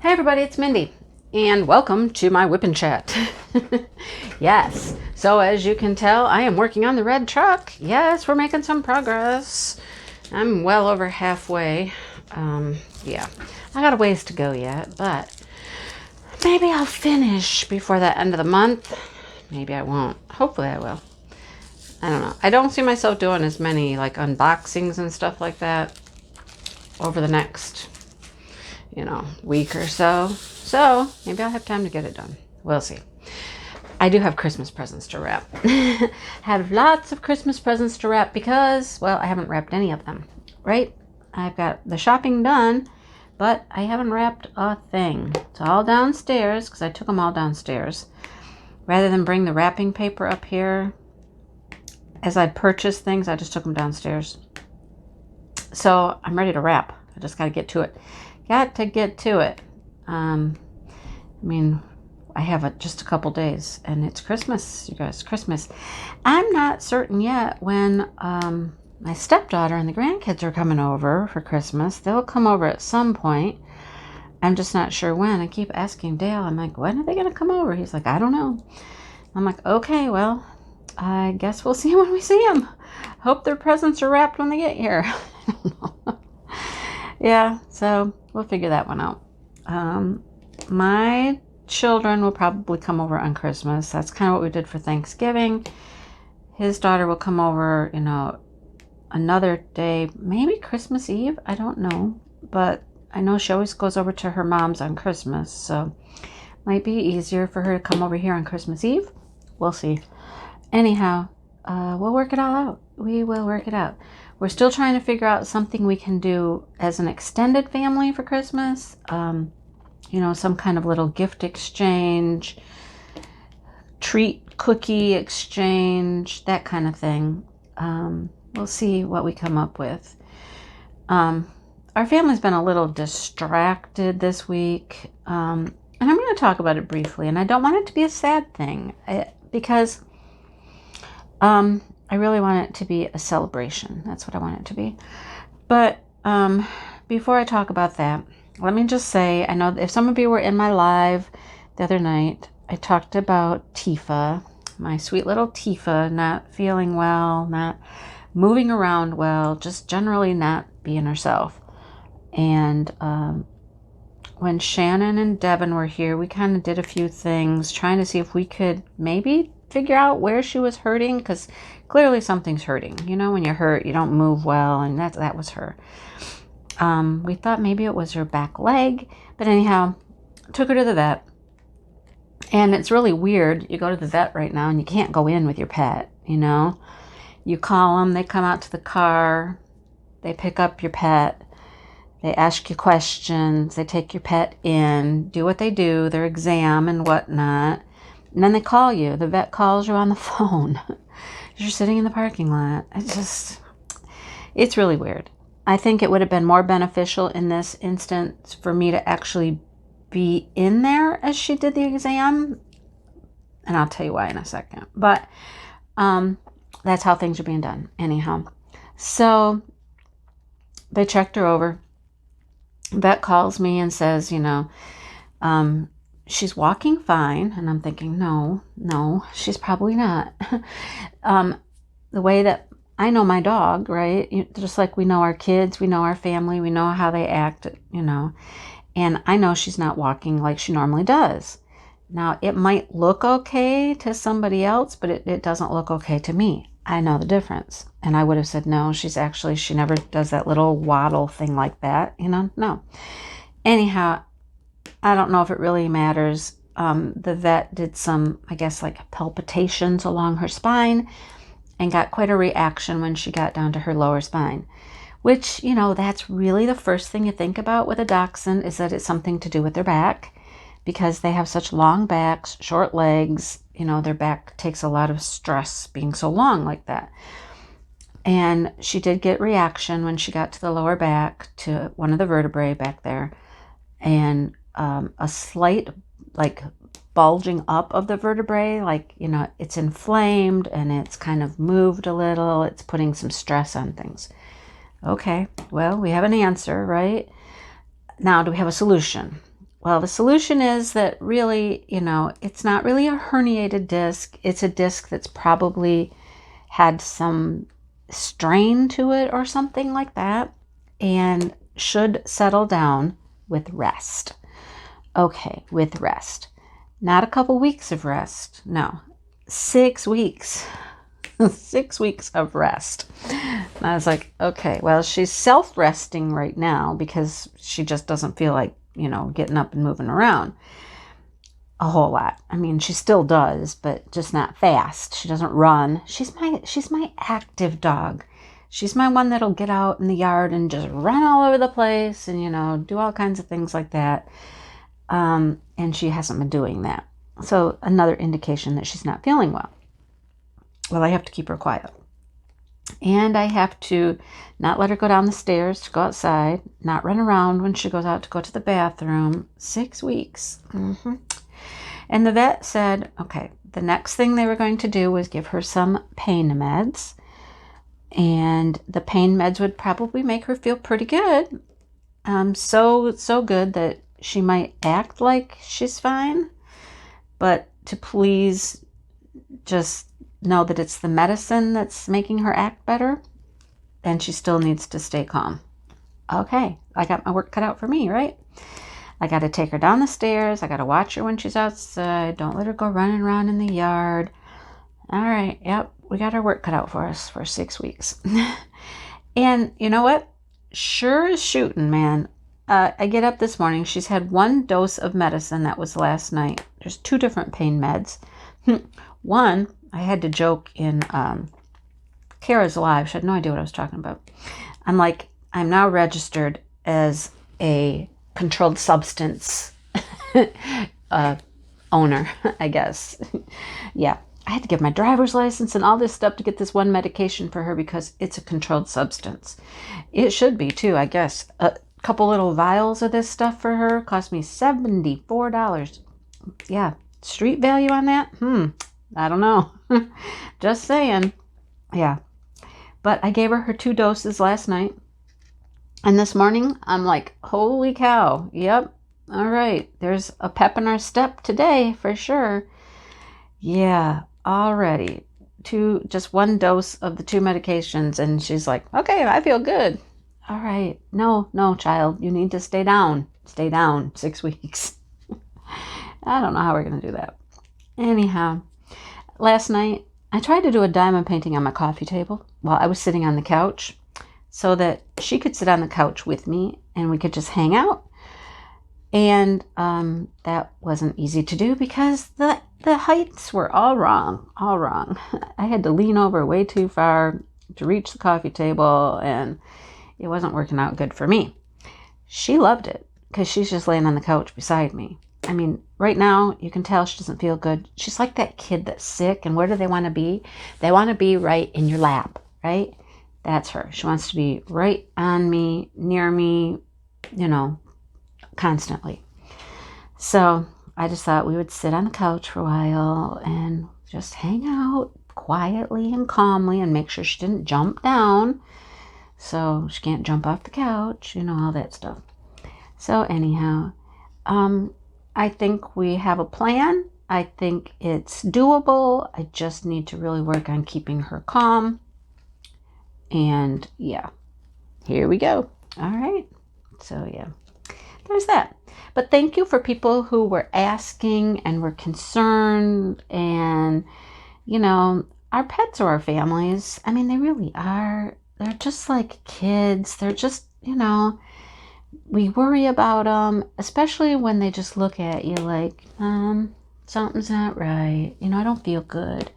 Hey everybody, it's Mindy, and welcome to my whip and chat. Yes, so as you can tell, I am working on the red truck. Yes, we're making some progress. I'm well over halfway. Yeah, I got a ways to go yet, but maybe I'll finish before the end of the month. Maybe I won't. Hopefully I will. I don't know. I don't see myself doing as many like unboxings and stuff like that over the next week or so. So maybe I'll have time to get it done. We'll see. I do have Christmas presents to wrap. Have lots of Christmas presents to wrap because, well, I haven't wrapped any of them, right? I've got the shopping done, but I haven't wrapped a thing. It's all downstairs because I took them all downstairs. Rather than bring the wrapping paper up here, as I purchased things, I just took them downstairs. So I'm ready to wrap. I just got to get to it. Got to get to it. I have just a couple days, and it's Christmas, you guys. Christmas. I'm not certain yet when my stepdaughter and the grandkids are coming over for Christmas. They'll come over at some point. I'm just not sure when. I keep asking Dale. I'm like, when are they going to come over? He's like, I don't know. I'm like, okay, well, I guess we'll see when we see them. Hope their presents are wrapped when they get here. I don't know. Yeah, so we'll figure that one out. My children will probably come over on Christmas. That's kind of what we did for Thanksgiving. His daughter will come over, another day, maybe Christmas Eve. I don't know, but I know she always goes over to her mom's on Christmas, so might be easier for her to come over here on Christmas Eve. We'll see. Anyhow, we'll work it all out. We will work it out. We're still trying to figure out something we can do as an extended family for Christmas. Some kind of little gift exchange, treat cookie exchange, that kind of thing. We'll see what we come up with. Our family's been a little distracted this week. And I'm going to talk about it briefly. And I don't want it to be a sad thing because I really want it to be a celebration. That's what I want it to be. But before I talk about that, let me just say, I know if some of you were in my live the other night, I talked about Tifa, my sweet little Tifa, not feeling well, not moving around well, just generally not being herself. And when Shannon and Devin were here, we kind of did a few things, trying to see if we could maybe figure out where she was hurting, because clearly something's hurting. When you're hurt, you don't move well, and that was her. We thought maybe it was her back leg, but anyhow, took her to the vet. And it's really weird. You go to the vet right now, and you can't go in with your pet, You call them, they come out to the car, they pick up your pet, they ask you questions, they take your pet in, do what they do, their exam and whatnot. And then they call you. The vet calls you on the phone. You're sitting in the parking lot. It's really weird. I think it would have been more beneficial in this instance for me to actually be in there as she did the exam. And I'll tell you why in a second. But that's how things are being done. Anyhow. So they checked her over. Vet calls me and says, she's walking fine. And I'm thinking, no, she's probably not. The way that I know my dog, right? Just like we know our kids, we know our family, we know how they act, And I know she's not walking like she normally does. Now, it might look okay to somebody else, but it doesn't look okay to me. I know the difference. And I would have said, no, she never does that little waddle thing like that, no. Anyhow, I don't know if it really matters. The vet did some, I guess, like palpitations along her spine and got quite a reaction when she got down to her lower spine, which, that's really the first thing you think about with a dachshund is that it's something to do with their back because they have such long backs, short legs. Their back takes a lot of stress being so long like that. And she did get reaction when she got to the lower back to one of the vertebrae back there and a slight bulging up of the vertebrae, it's inflamed and it's kind of moved a little. It's putting some stress on things. Okay, well, we have an answer, right? Now, do we have a solution? Well, the solution is that really, it's not really a herniated disc. It's a disc that's probably had some strain to it or something like that, and should settle down with rest. Okay, with rest. Not a couple weeks of rest. No, 6 weeks. 6 weeks of rest. And I was like, okay, well, she's self-resting right now because she just doesn't feel like, getting up and moving around a whole lot. I mean, she still does, but just not fast. She doesn't run. She's my active dog. She's my one that'll get out in the yard and just run all over the place and, do all kinds of things like that. And she hasn't been doing that. So another indication that she's not feeling well. Well, I have to keep her quiet. And I have to not let her go down the stairs to go outside, not run around when she goes out to go to the bathroom. 6 weeks. And the vet said, okay, the next thing they were going to do was give her some pain meds. And the pain meds would probably make her feel pretty good. So good that she might act like she's fine. But to please just know that it's the medicine that's making her act better, and she still needs to stay calm. Okay, I got my work cut out for me, right? I got to take her down the stairs. I got to watch her when she's outside. Don't let her go running around in the yard. All right, yep, we got our work cut out for us for 6 weeks. And you know what? Sure as shooting, man. I get up this morning. She's had 1 dose of medicine. That was last night. There's 2 different pain meds. One, I had to joke in Kara's Live. She had no idea what I was talking about. I'm now registered as a controlled substance owner, I guess. Yeah. I had to give my driver's license and all this stuff to get this one medication for her because it's a controlled substance. It should be too, I guess. A couple little vials of this stuff for her cost me $74. Yeah. Street value on that? I don't know. Just saying. Yeah. But I gave her 2 doses last night. And this morning, I'm like, holy cow. Yep. All right. There's a pep in our step today for sure. Yeah. Already. Just 1 dose of the 2 medications. And she's like, okay, I feel good. All right. No, child. You need to stay down. Stay down 6 weeks. I don't know how we're going to do that. Anyhow, last night, I tried to do a diamond painting on my coffee table while I was sitting on the couch so that she could sit on the couch with me and we could just hang out. And that wasn't easy to do because the heights were all wrong. I had to lean over way too far to reach the coffee table, and it wasn't working out good for me. She loved it because she's just laying on the couch beside me. I mean, right now, you can tell she doesn't feel good. She's like that kid that's sick, and where do they want to be? They want to be right in your lap, right? That's her. She wants to be right on me, near me, constantly. So I just thought we would sit on the couch for a while and just hang out quietly and calmly and make sure she didn't jump down. So she can't jump off the couch, all that stuff. So anyhow, I think we have a plan. I think it's doable. I just need to really work on keeping her calm. And yeah, here we go. All right. So yeah, there's that. But thank you for people who were asking and were concerned. And, our pets are our families. I mean, they really are. They're just like kids. They're just, we worry about them, especially when they just look at you like, something's not right. I don't feel good.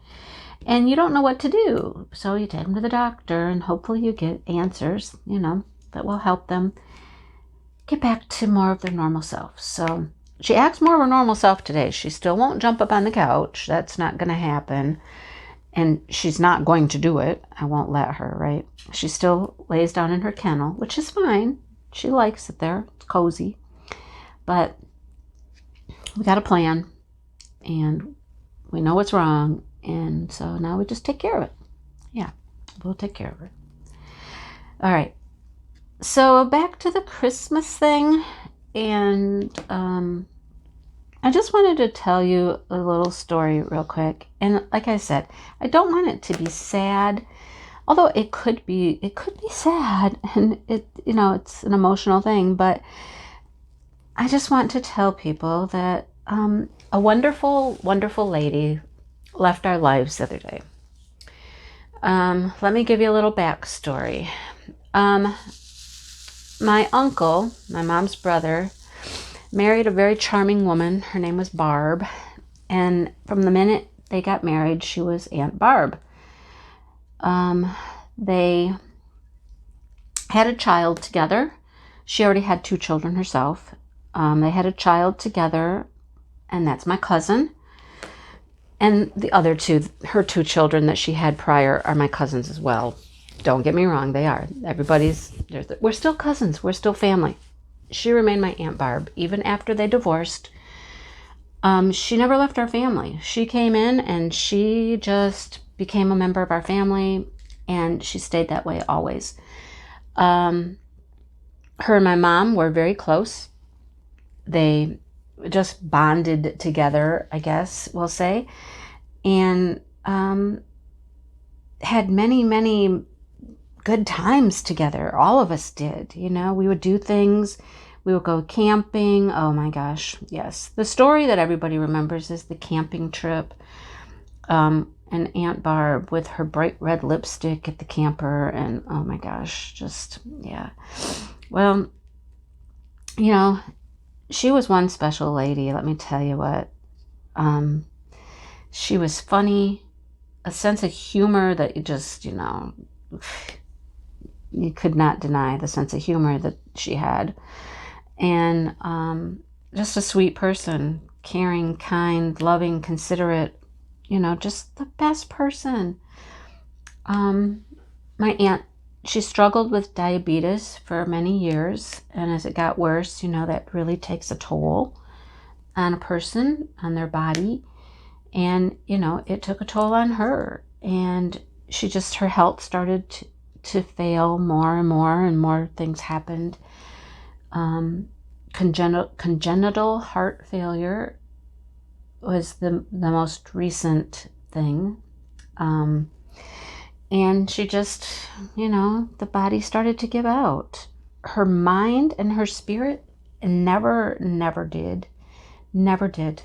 And you don't know what to do. So you take them to the doctor and hopefully you get answers, that will help them get back to more of their normal self. So she acts more of her normal self today. She still won't jump up on the couch. That's not going to happen. And she's not going to do it. I won't let her, right? She still lays down in her kennel, which is fine. She likes it there. It's cozy. But we got a plan. And we know what's wrong. And so now we just take care of it. Yeah, we'll take care of it. All right. So back to the Christmas thing. And I just wanted to tell you a little story real quick. And like I said, I don't want it to be sad, although it could be sad, and it's an emotional thing, but I just want to tell people that a wonderful, wonderful lady left our lives the other day. Let me give you a little backstory. My uncle, my mom's brother, married a very charming woman. Her name was Barb. And from the minute they got married, she was Aunt Barb. They had a child together. She already had 2 children herself. They had a child together, and that's my cousin. And the other 2, her 2 children that she had prior, are my cousins as well. Don't get me wrong, they are. We're still cousins. We're still family. She remained my Aunt Barb. Even after they divorced, she never left our family. She came in and she just became a member of our family, and she stayed that way always. Her and my mom were very close. They just bonded together, I guess we'll say, and had many, many good times together. All of us did. We would do things. We would go camping. Oh my gosh, yes. The story that everybody remembers is the camping trip. And Aunt Barb with her bright red lipstick at the camper, and oh my gosh, just, yeah. Well, she was one special lady, let me tell you what. She was funny, a sense of humor that you just, you could not deny the sense of humor that she had. And just a sweet person, caring, kind, loving, considerate, just the best person. My aunt, she struggled with diabetes for many years, and as it got worse, that really takes a toll on a person, on their body. And, it took a toll on her, and her health started to fail more and more, and more things happened. Congenital heart failure was the most recent thing. And she just, the body started to give out. Her mind and her spirit never did. Never did.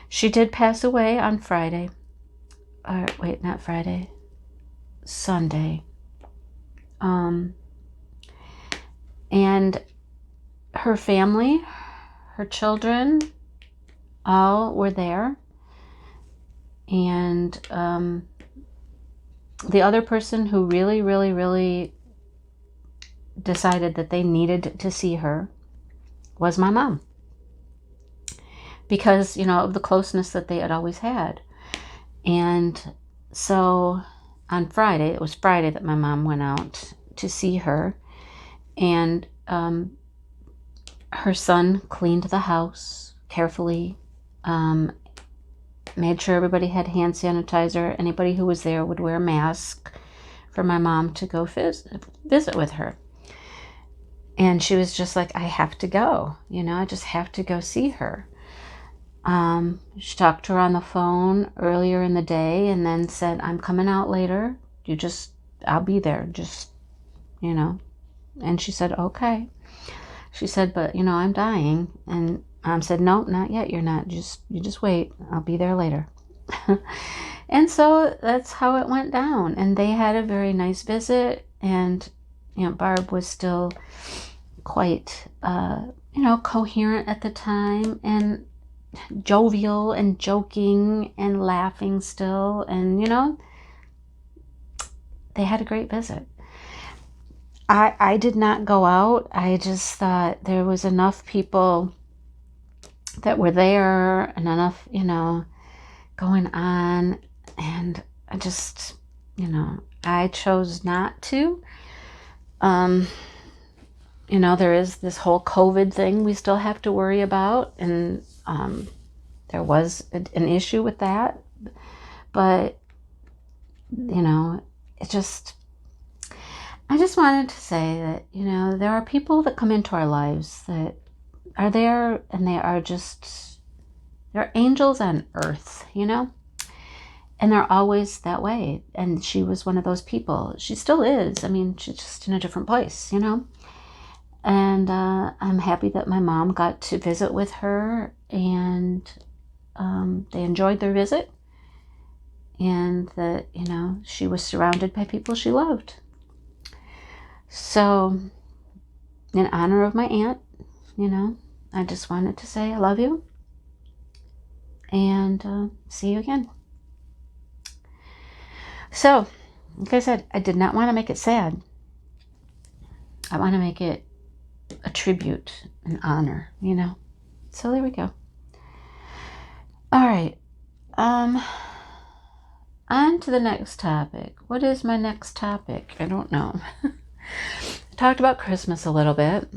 She did pass away on Friday. Wait, not Friday. Sunday. And her family, her children, all were there. And the other person who really, really, really decided that they needed to see her was my mom. Because, of the closeness that they had always had. And so on Friday, it was Friday that my mom went out to see her. And her son cleaned the house carefully, made sure everybody had hand sanitizer. Anybody who was there would wear a mask for my mom to go visit with her. And she was just like, I have to go. I just have to go see her. She talked to her on the phone earlier in the day and then said, I'm coming out later. I'll be there. And she said, okay. She said, but, I'm dying. And Mom said, no, not yet. You're not. You just wait. I'll be there later. And so that's how it went down. And they had a very nice visit. And Aunt Barb was still quite, coherent at the time, and jovial and joking and laughing still. And, they had a great visit. I did not go out. I just thought there was enough people that were there and enough, going on. And I just, I chose not to. There is this whole COVID thing we still have to worry about. And there was an issue with that. But, it just, I just wanted to say that, you know, there are people that come into our lives that are there, and they are just, they're angels on earth, you know? And they're always that way. And she was one of those people. She still is. I mean, she's just in a different place, you know? And I'm happy that my mom got to visit with her, and they enjoyed their visit, and that, you know, she was surrounded by people she loved. So, in honor of my aunt, you know, I just wanted to say I love you, and see you again. So, like I said, I did not want to make it sad. I want to make it a tribute, an honor, you know. So there we go. All right. On to the next topic. What is my next topic? I don't know. Talked about Christmas a little bit.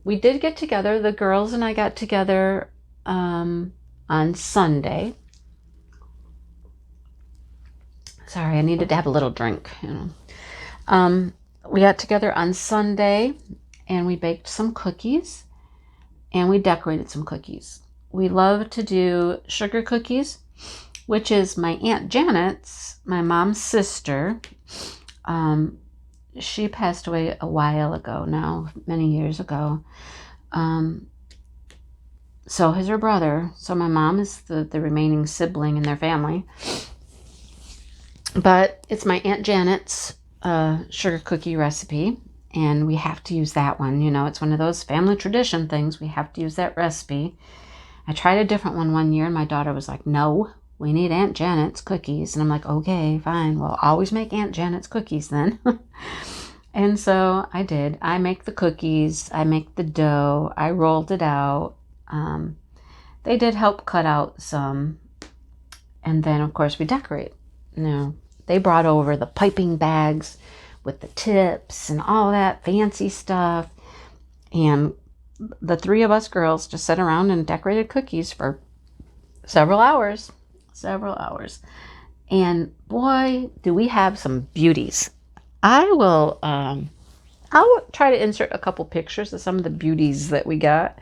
We did get together. The girls and I got together on Sunday. Sorry, I needed to have a little drink. You know. We got together on Sunday, and we baked some cookies, and we decorated some cookies. We love to do sugar cookies, which is my Aunt Janet's, my mom's sister. She passed away a while ago now, many years ago. So is her brother. So my mom is the remaining sibling in their family. But it's my Aunt Janet's sugar cookie recipe, and we have to use that one. You know, it's one of those family tradition things. We have to use that recipe. I tried a different one year, and my daughter was like, no, we need Aunt Janet's cookies. And I'm like, okay, fine. Well, always make Aunt Janet's cookies then. And so I did. I make the cookies. I make the dough. I rolled it out. They did help cut out some. And then, of course, we decorate. Now, they brought over the piping bags with the tips and all that fancy stuff. And the three of us girls just sat around and decorated cookies for several hours. And boy, do we have some beauties. I'll try to insert a couple pictures of some of the beauties that we got.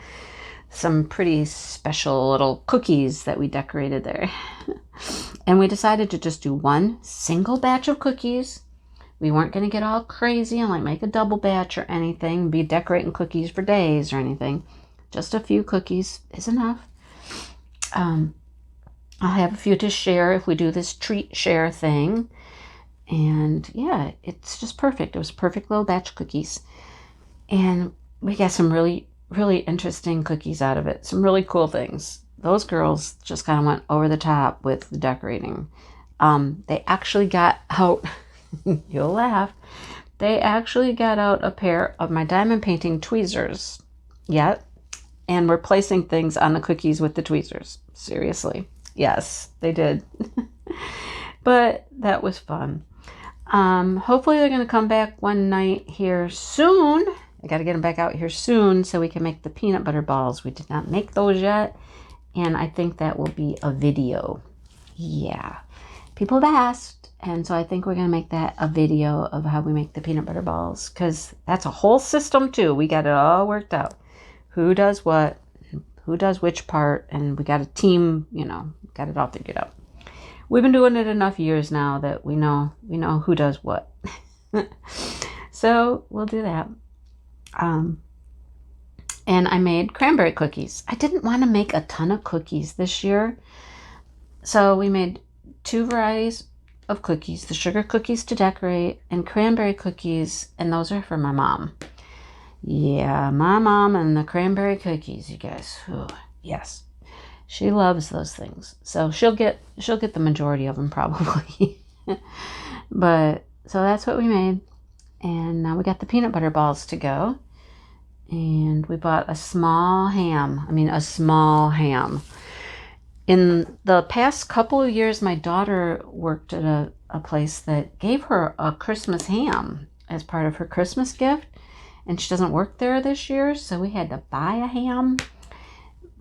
Some pretty special little cookies that we decorated there. And we decided to just do one single batch of cookies. We weren't going to get all crazy and like make a double batch or anything, be decorating cookies for days or anything. Just a few cookies is enough. I'll have a few to share if we do this treat share thing. And yeah, it's just perfect. It was a perfect little batch of cookies. And we got some really interesting cookies out of it. Some really cool things. Those girls just kind of went over the top with the decorating. They actually got out, you'll laugh, they actually got out a pair of my diamond painting tweezers. Yeah. And were placing things on the cookies with the tweezers. Seriously. Yes, they did. But that was fun. Hopefully they're going to come back one night here soon. I got to get them back out here soon so we can make the peanut butter balls. We did not make those yet. And I think that will be a video. Yeah. People have asked. And so I think we're going to make that a video of how we make the peanut butter balls. Because that's a whole system too. We got it all worked out. Who does what? Who does which part? And we got a team, you know, got it all figured out. We've been doing it enough years now that we know who does what. So we'll do that. And I made cranberry cookies. I didn't want to make a ton of cookies this year. So we made 2 varieties of cookies, the sugar cookies to decorate and cranberry cookies. And those are for my mom. Yeah, my mom and the cranberry cookies, you guys. Ooh, yes. She loves those things. So she'll get the majority of them probably. But so that's what we made. And now we got the peanut butter balls to go. And we bought a small ham. A small ham. In the past couple of years, my daughter worked at a place that gave her a Christmas ham as part of her Christmas gift. And she doesn't work there this year, so we had to buy a ham.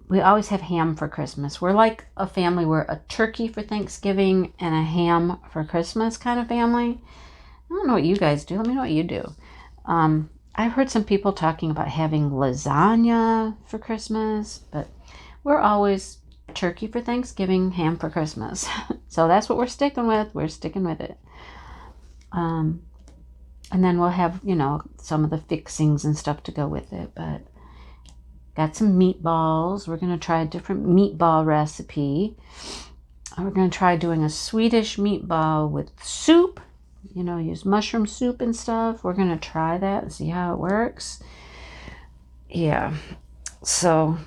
We always have ham for Christmas. We're like a family. We're a turkey for Thanksgiving and a ham for Christmas kind of family. I don't know what you guys do. Let me know what you do. I've heard some people talking about having lasagna for Christmas, but we're always turkey for Thanksgiving, ham for Christmas. So that's what we're sticking with. We're sticking with it. And then we'll have, you know, some of the fixings and stuff to go with it. But got some meatballs. We're going to try a different meatball recipe. We're going to try doing a Swedish meatball with soup. You know, use mushroom soup and stuff. We're going to try that and see how it works. Yeah. So,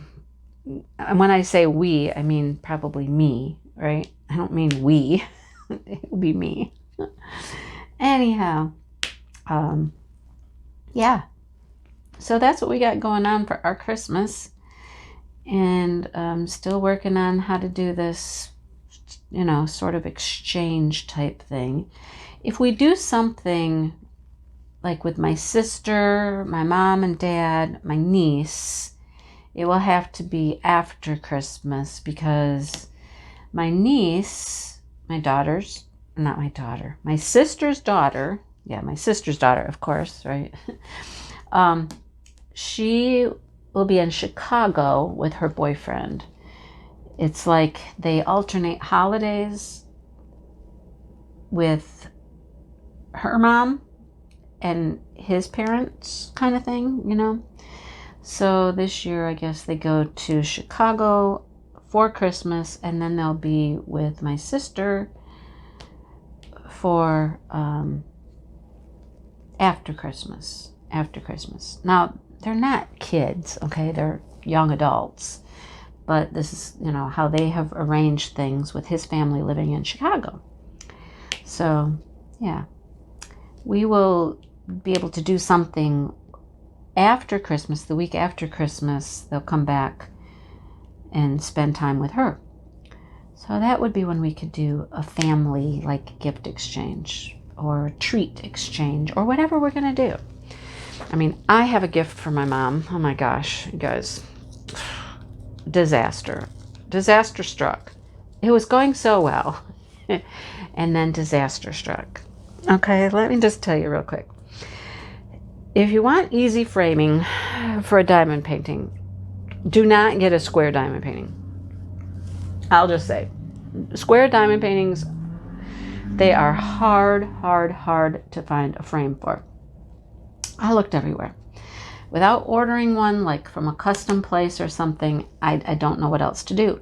and when I say we, I mean probably me, right? I don't mean we. It will be me. Anyhow, yeah. So that's what we got going on for our Christmas. And still working on how to do this, you know, sort of exchange type thing. If we do something like with my sister, my mom and dad, my niece, it will have to be after Christmas because my niece, my sister's daughter, yeah, my sister's daughter, of course, right? She will be in Chicago with her boyfriend. It's like they alternate holidays with her mom and his parents kind of thing, you know. So this year, I guess they go to Chicago for Christmas, and then they'll be with my sister for after Christmas. Now, they're not kids, okay? They're young adults. But this is, you know, how they have arranged things with his family living in Chicago. So, yeah. We will be able to do something after Christmas, the week after Christmas. They'll come back and spend time with her. So that would be when we could do a family, like, gift exchange or a treat exchange or whatever we're going to do. I mean, I have a gift for my mom. Oh my gosh, you guys. Disaster struck. It was going so well. And then disaster struck. Okay, let me just tell you real quick. If you want easy framing for a diamond painting, do not get a square diamond painting. I'll just say, square diamond paintings, they are hard to find a frame for. I looked everywhere. Without ordering one, like from a custom place or something, I don't know what else to do.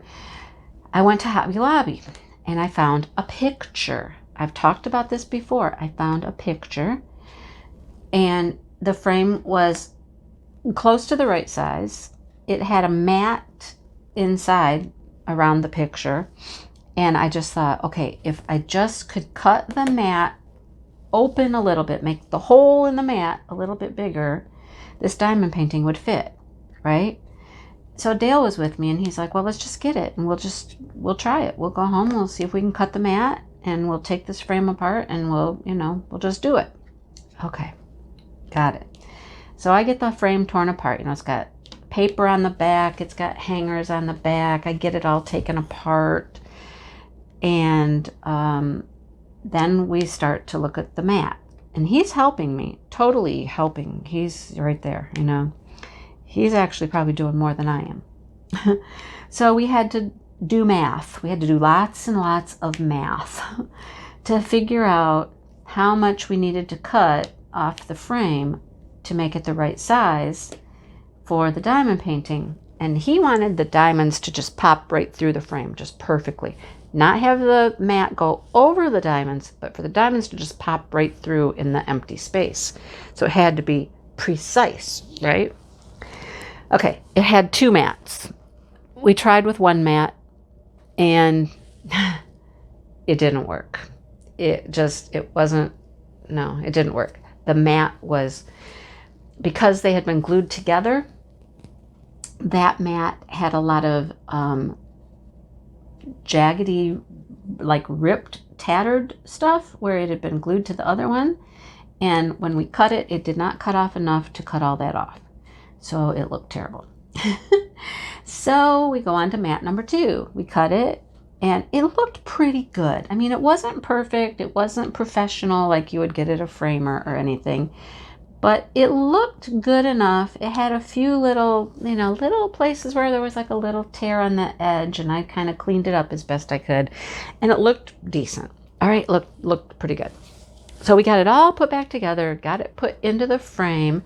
I went to Hobby Lobby and I found a picture. I've talked about this before. I found a picture and the frame was close to the right size. It had a mat inside around the picture. And I just thought, okay, if I just could cut the mat open a little bit, make the hole in the mat a little bit bigger, this diamond painting would fit, right? So Dale was with me and he's like, well, let's just get it and we'll try it. We'll go home, we'll see if we can cut the mat and we'll take this frame apart and we'll just do it. Okay, got it. So I get the frame torn apart. You know, it's got paper on the back, it's got hangers on the back. I get it all taken apart. And then we start to look at the mat. And he's helping me, totally helping. He's right there, you know. He's actually probably doing more than I am. So we had to do math. We had to do lots and lots of math to figure out how much we needed to cut off the frame to make it the right size for the diamond painting. And he wanted the diamonds to just pop right through the frame, just perfectly. Not have the mat go over the diamonds, but for the diamonds to just pop right through in the empty space. So it had to be precise, right? Okay, it had 2 mats. We tried with one mat, and it didn't work. It didn't work. The mat was, because they had been glued together, that mat had a lot of jaggedy, like ripped, tattered stuff where it had been glued to the other one. And when we cut it, it did not cut off enough to cut all that off. So it looked terrible. So we go on to mat number 2. We cut it And it looked pretty good. I mean, it wasn't perfect. It wasn't professional like you would get at a framer or anything. But it looked good enough. It had a few little, little places where there was like a little tear on the edge. And I kind of cleaned it up as best I could. And it looked decent. All right, looked pretty good. So we got it all put back together. Got it put into the frame.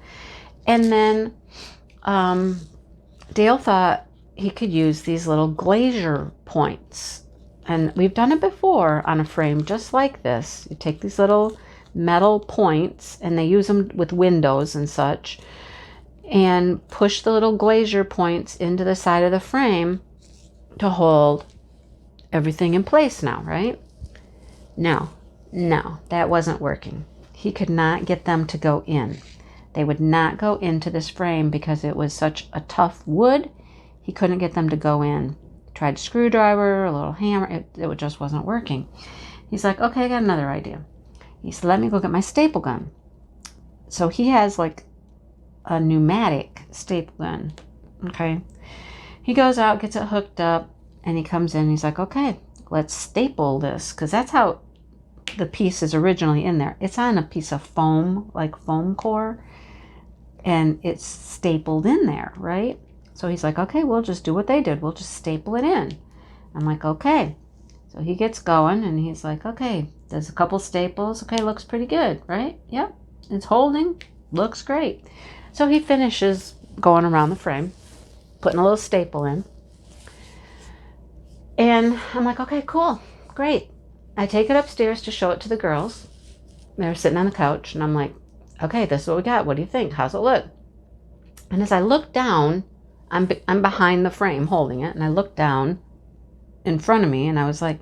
And then Dale thought he could use these little glazier points. And we've done it before on a frame just like this. You take these little metal points, and they use them with windows and such, and push the little glazier points into the side of the frame to hold everything in place now, right? No, that wasn't working. He could not get them to go in. They would not go into this frame because it was such a tough wood. He couldn't get them to go in. Tried a screwdriver, a little hammer. It just wasn't working. He's like, okay, I got another idea. He said, let me go get my staple gun. So he has like a pneumatic staple gun. Okay. He goes out, gets it hooked up, and he comes in. He's like, okay, let's staple this, because that's how the piece is originally in there. It's on a piece of foam, like foam core, and it's stapled in there, right? So he's like, okay, we'll just do what they did. We'll just staple it in. I'm like, okay. So he gets going, and he's like, okay, there's a couple staples. Okay, looks pretty good, right? Yep, it's holding. Looks great. So he finishes going around the frame, putting a little staple in. And I'm like, okay, cool, great. I take it upstairs to show it to the girls. They're sitting on the couch, and I'm like, okay, this is what we got. What do you think? How's it look? And as I look down, I'm behind the frame holding it, and I looked down in front of me, and I was like,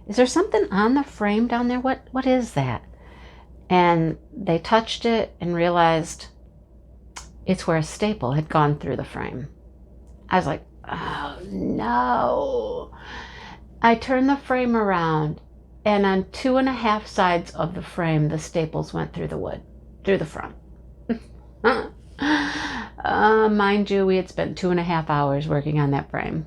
is there something on the frame down there? What is that? And they touched it and realized it's where a staple had gone through the frame. I was like, oh no. I turned the frame around, and on 2.5 sides of the frame, the staples went through the wood, through the front. Mind you, we had spent 2.5 hours working on that frame,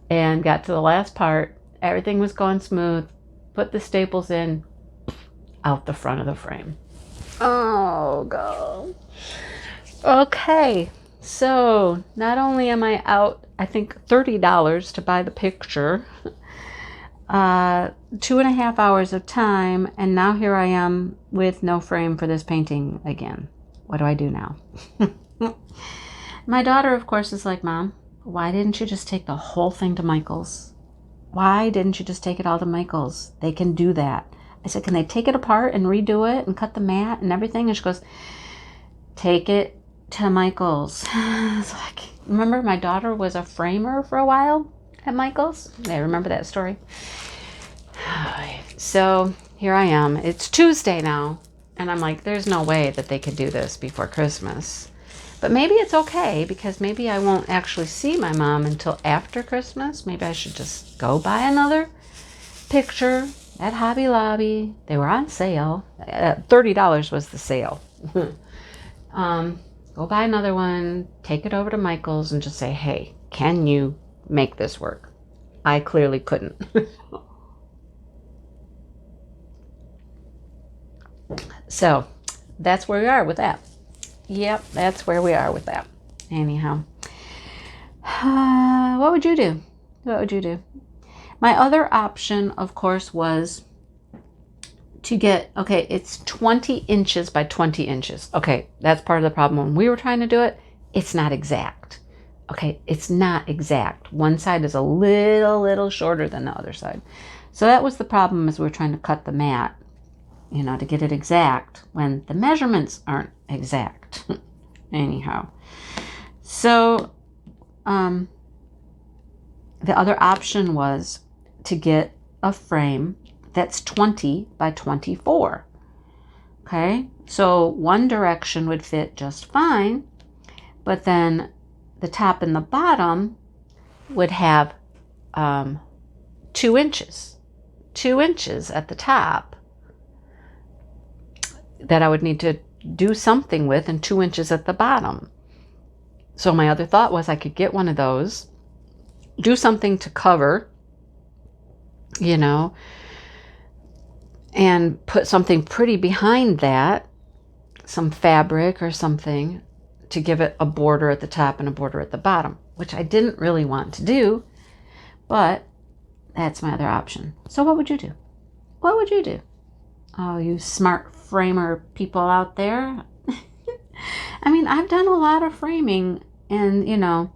and got to the last part. Everything was going smooth. Put the staples in, out the front of the frame. Oh god. Okay, so not only am I out, I think $30 to buy the picture, 2.5 hours of time, and now here I am with no frame for this painting again. What do I do now? My daughter, of course, is like, Mom, why didn't you just take the whole thing to Michael's? Why didn't you just take it all to Michael's? They can do that. I said, can they take it apart and redo it and cut the mat and everything? And she goes, take it to Michael's. It's like, remember my daughter was a framer for a while at Michael's? I remember that story. So here I am. It's Tuesday now. And I'm like, there's no way that they could do this before Christmas. But maybe it's okay, because maybe I won't actually see my mom until after Christmas. Maybe I should just go buy another picture at Hobby Lobby. They were on sale. $30 was the sale. Go buy another one, take it over to Michael's, and just say, hey, can you make this work? I clearly couldn't. So that's where we are with that. Yep, that's where we are with that. Anyhow, what would you do? What would you do? My other option, of course, was to get, okay, it's 20 inches by 20 inches. Okay, that's part of the problem. When we were trying to do it, it's not exact. Okay, it's not exact. One side is a little shorter than the other side. So that was the problem, as we were trying to cut the mat, to get it exact when the measurements aren't exact. Anyhow, so the other option was to get a frame that's 20 by 24. Okay, so one direction would fit just fine, but then the top and the bottom would have 2 inches. 2 inches at the top that I would need to do something with, and 2 inches at the bottom. So my other thought was I could get one of those, do something to cover you know, and put something pretty behind that, some fabric or something, to give it a border at the top and a border at the bottom, which I didn't really want to do, but that's my other option. So what would you do? What would you do? Oh, you smart framer people out there. I mean, I've done a lot of framing, and, you know,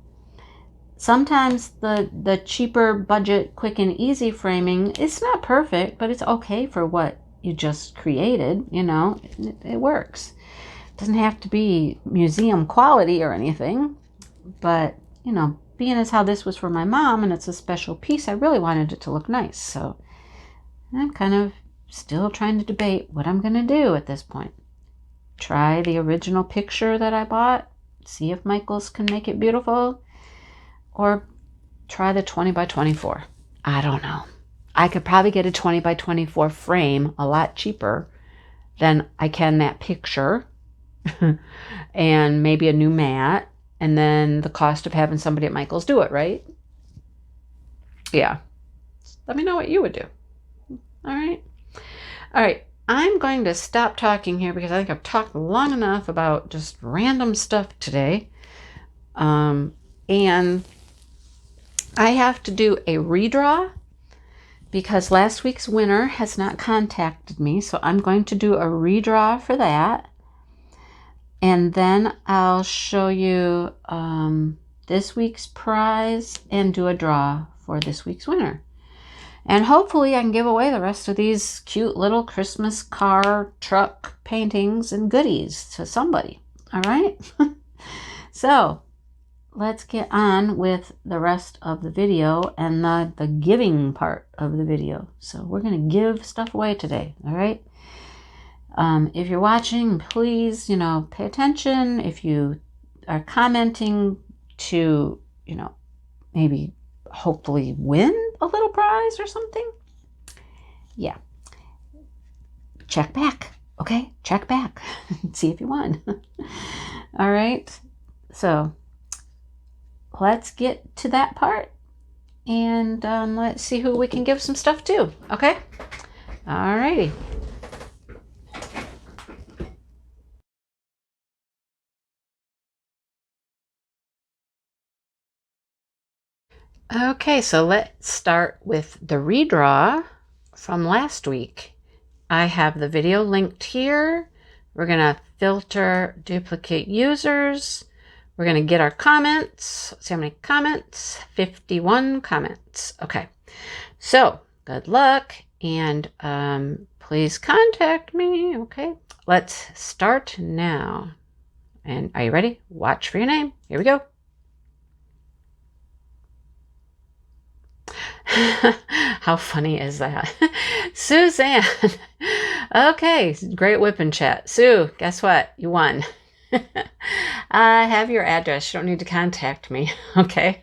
sometimes the cheaper budget, quick and easy framing, it's not perfect, but it's okay for what you just created, you know. It works. It doesn't have to be museum quality or anything, but, you know, being as how this was for my mom and it's a special piece, I really wanted it to look nice. So I'm kind of still trying to debate what I'm going to do at this point. Try the original picture that I bought, see if Michaels can make it beautiful, or try the 20 by 24. I don't know. I could probably get a 20 by 24 frame a lot cheaper than I can that picture, and maybe a new mat, and then the cost of having somebody at Michael's do it, right? Yeah. Let me know what you would do. All right. All right. I'm going to stop talking here because I think I've talked long enough about just random stuff today. And I have to do a redraw because last week's winner has not contacted me. So I'm going to do a redraw for that. And then I'll show you this week's prize and do a draw for this week's winner. And hopefully I can give away the rest of these cute little Christmas car, truck paintings and goodies to somebody. All right? So let's get on with the rest of the video and the giving part of the video. So we're going to give stuff away today. All right? If you're watching, please, you know, pay attention. If you are commenting to, you know, maybe hopefully win a little prize or something, yeah, check back. Okay, check back. See if you won. All right, so let's get to that part, and let's see who we can give some stuff to. Okay, all righty. Okay, so let's start with the redraw from last week. I have the video linked here. We're going to filter duplicate users. We're going to get our comments. Let's see how many comments. 51 comments. Okay, so good luck, and please contact me. Okay, let's start now. And are you ready? Watch for your name. Here we go. How funny is that? Suzanne. Okay, great WIP in chat. Sue, guess what? You won. I have your address. You don't need to contact me. Okay.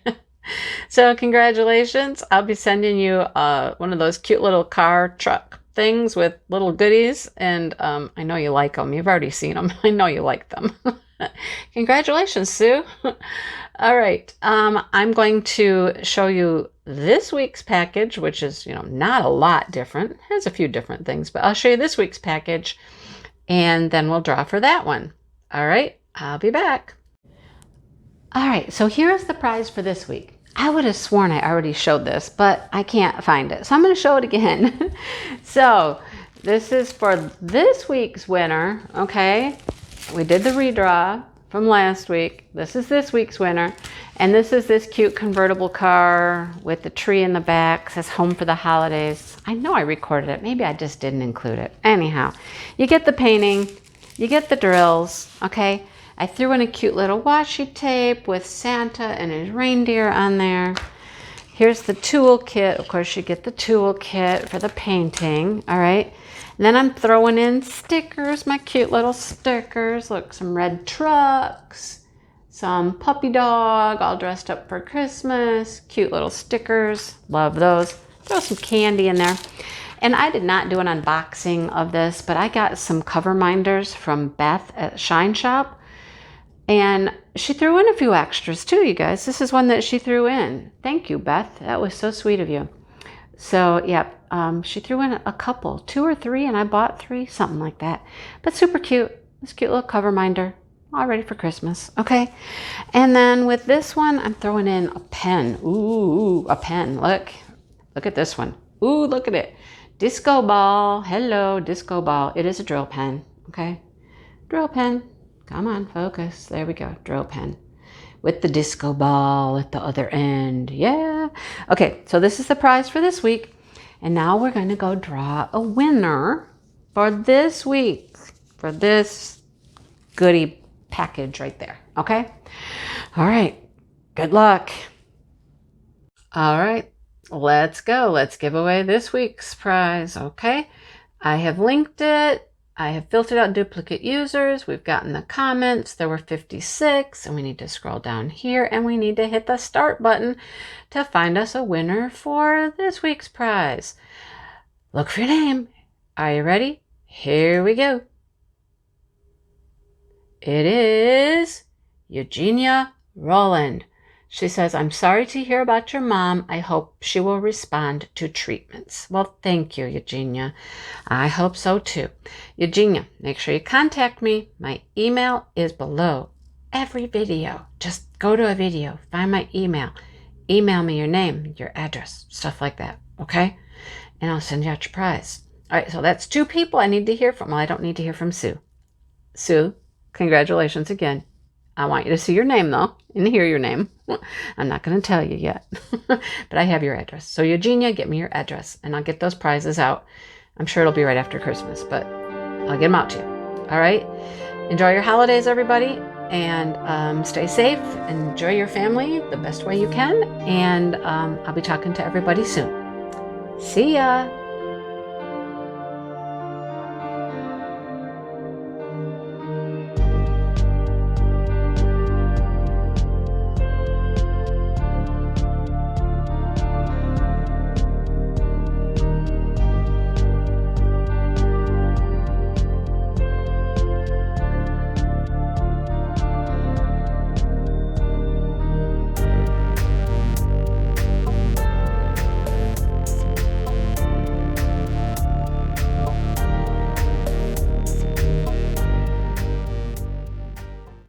So congratulations. I'll be sending you one of those cute little car truck things with little goodies. And I know you like them. You've already seen them. I know you like them. Congratulations, Sue. All right. I'm going to show you this week's package, which is, you know, not a lot different. It has a few different things, but I'll show you this week's package, and then we'll draw for that one. All right. I'll be back. All right. So here's the prize for this week. I would have sworn I already showed this, but I can't find it. So I'm going to show it again. So this is for this week's winner. Okay. We did the redraw from last week. This is this week's winner. And this is this cute convertible car with the tree in the back. It says home for the holidays. I know I recorded it. Maybe I just didn't include it. Anyhow, you get the painting. You get the drills. Okay. I threw in a cute little washi tape with Santa and his reindeer on there. Here's the tool kit. Of course, you get the tool kit for the painting. All right. And then I'm throwing in stickers, my cute little stickers. Look, some red trucks, some puppy dog all dressed up for Christmas. Cute little stickers. Love those. Throw some candy in there. And I did not do an unboxing of this, but I got some cover minders from Beth at Shine Shop. And she threw in a few extras too, you guys. This is one that she threw in. Thank you, Beth. That was so sweet of you. So, yeah, she threw in a couple, 2 or 3, and I bought 3, something like that. But super cute. This cute little cover minder, all ready for Christmas. Okay. And then with this one, I'm throwing in a pen. Ooh, a pen. Look at this one. Ooh, look at it. Disco ball. Hello, disco ball. It is a drill pen. Okay. Drill pen. Come on, focus. There we go. Drill pen. With the disco ball at the other end. Yeah. Okay, so this is the prize for this week. And now we're going to go draw a winner for this week, for this goodie package right there. Okay? All right. Good luck. All right. Let's go. Let's give away this week's prize. Okay? I have linked it. I have filtered out duplicate users. We've gotten the comments. There were 56, and we need to scroll down here, and we need to hit the start button to find us a winner for this week's prize. Look for your name. Are you ready? Here we go. It is Eugenia Rowland. She says, I'm sorry to hear about your mom. I hope she will respond to treatments. Well, thank you, Eugenia. I hope so too. Eugenia, make sure you contact me. My email is below every video. Just go to a video, find my email. Email me your name, your address, stuff like that, okay? And I'll send you out your prize. All right, so that's 2 people I need to hear from. Well, I don't need to hear from Sue. Sue, congratulations again. I want you to see your name, though, and hear your name. I'm not going to tell you yet, but I have your address. So, Eugenia, get me your address, and I'll get those prizes out. I'm sure it'll be right after Christmas, but I'll get them out to you. All right? Enjoy your holidays, everybody, and stay safe. Enjoy your family the best way you can, and I'll be talking to everybody soon. See ya!